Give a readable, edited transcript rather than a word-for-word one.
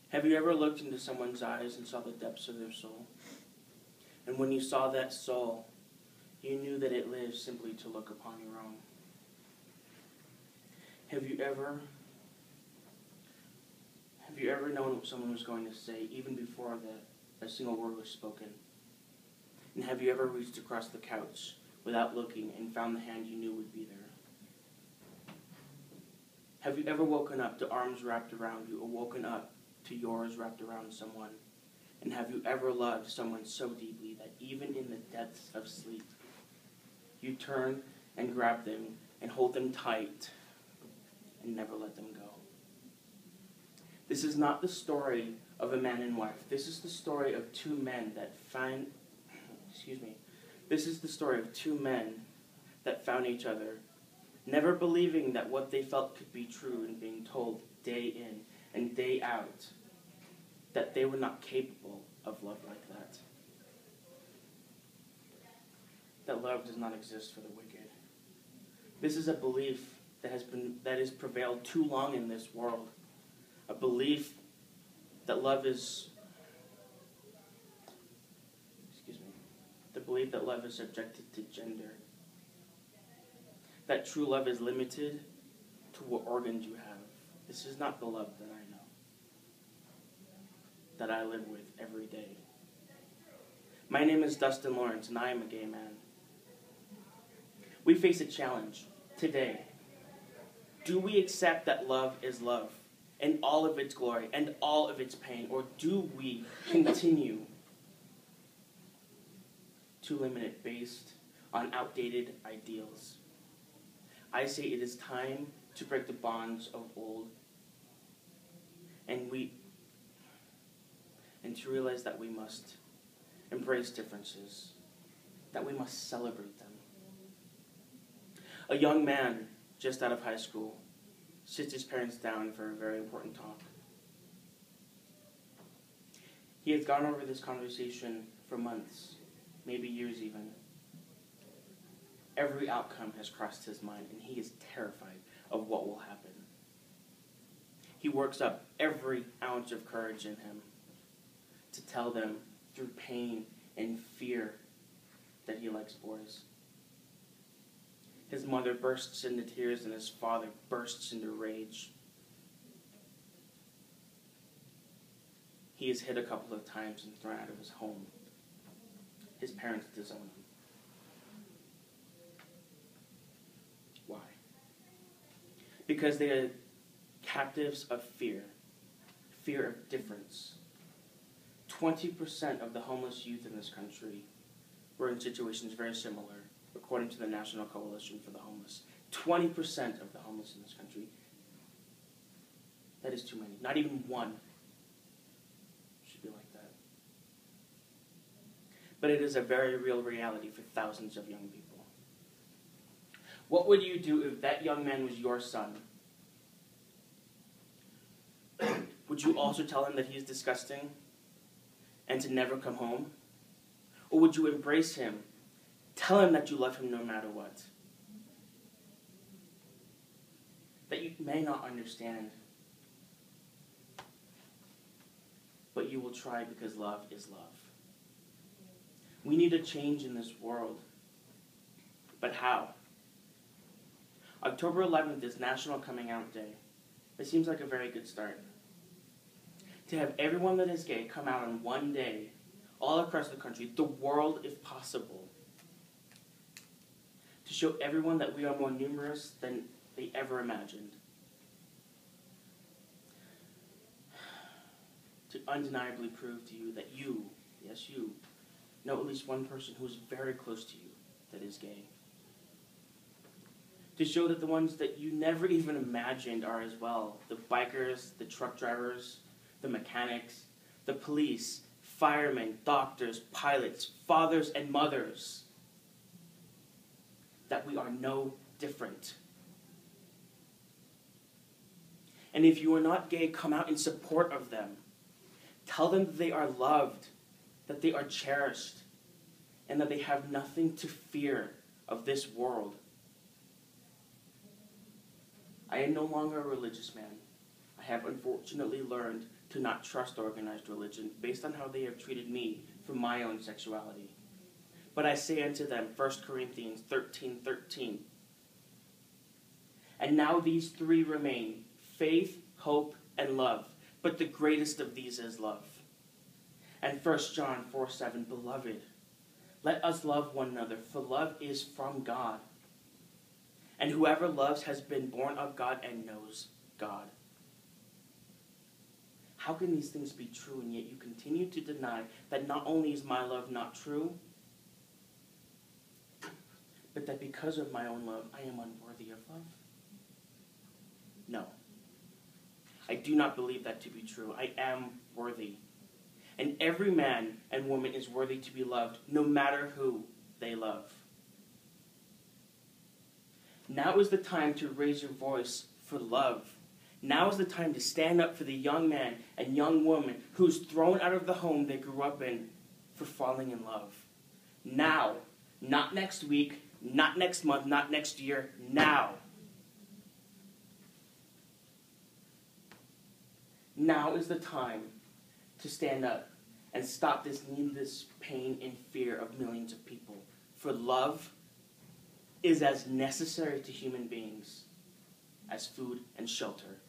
Have you ever looked into someone's eyes and saw the depths of their soul? And when you saw that soul, you knew that it lived simply to look upon your own. Have you ever known what someone was going to say, even before a single word was spoken? And have you ever reached across the couch without looking and found the hand you knew would be there? Have you ever woken up to arms wrapped around you, or woken up to yours wrapped around someone? And have you ever loved someone so deeply that even in the depths of sleep, you turn and grab them and hold them tight and never let them go? This is not the story of a man and wife. This is the story of two men that found each other, never believing that what they felt could be true, and being told day in and day out that they were not capable of love like that. That love does not exist for the wicked. This is a belief that has prevailed too long in this world. A belief that love is subjected to gender. That true love is limited to what organs you have. This is not the love that I know, that I live with every day. My name is Dustin Lawrence, and I am a gay man. We face a challenge today. Do we accept that love is love, and all of its glory, and all of its pain, or do we continue to limit it based on outdated ideals? I say it is time to break the bonds of old, and to realize that we must embrace differences, that we must celebrate them. A young man just out of high school sits his parents down for a very important talk. He has gone over this conversation for months, maybe years even. Every outcome has crossed his mind, and he is terrified of what will happen. He works up every ounce of courage in him to tell them through pain and fear that he likes boys. His mother bursts into tears, and his father bursts into rage. He is hit a couple of times and thrown out of his home. His parents disown him. Why? Because they are captives of fear of difference. 20% of the homeless youth in this country were in situations very similar, according to the National Coalition for the Homeless. 20% of the homeless in this country. That is too many. Not even one should be like that. But it is a very real reality for thousands of young people. What would you do if that young man was your son? Would you also tell him that he is disgusting and to never come home? Or would you embrace him? Tell him that you love him no matter what. That you may not understand, but you will try because love is love. We need a change in this world. But how? October 11th is National Coming Out Day. It seems like a very good start. To have everyone that is gay come out on one day, all across the country, the world if possible. To show everyone that we are more numerous than they ever imagined. To undeniably prove to you that you, yes you, know at least one person who is very close to you that is gay. To show that the ones that you never even imagined are as well. The bikers, the truck drivers, the mechanics, the police, firemen, doctors, pilots, fathers and mothers. That we are no different. And if you are not gay, come out in support of them. Tell them that they are loved, that they are cherished, and that they have nothing to fear of this world. I am no longer a religious man. I have unfortunately learned to not trust organized religion based on how they have treated me for my own sexuality. But I say unto them, 1 Corinthians 13:13, and now these three remain, faith, hope, and love. But the greatest of these is love. And 1 John 4:7, beloved, let us love one another, for love is from God. And whoever loves has been born of God and knows God. How can these things be true, and yet you continue to deny that not only is my love not true, but that because of my own love, I am unworthy of love? No. I do not believe that to be true. I am worthy. And every man and woman is worthy to be loved, no matter who they love. Now is the time to raise your voice for love. Now is the time to stand up for the young man and young woman who's thrown out of the home they grew up in for falling in love. Now. Not next week, not next month, not next year. Now. Now is the time to stand up and stop this needless pain and fear of millions of people. For love is as necessary to human beings as food and shelter.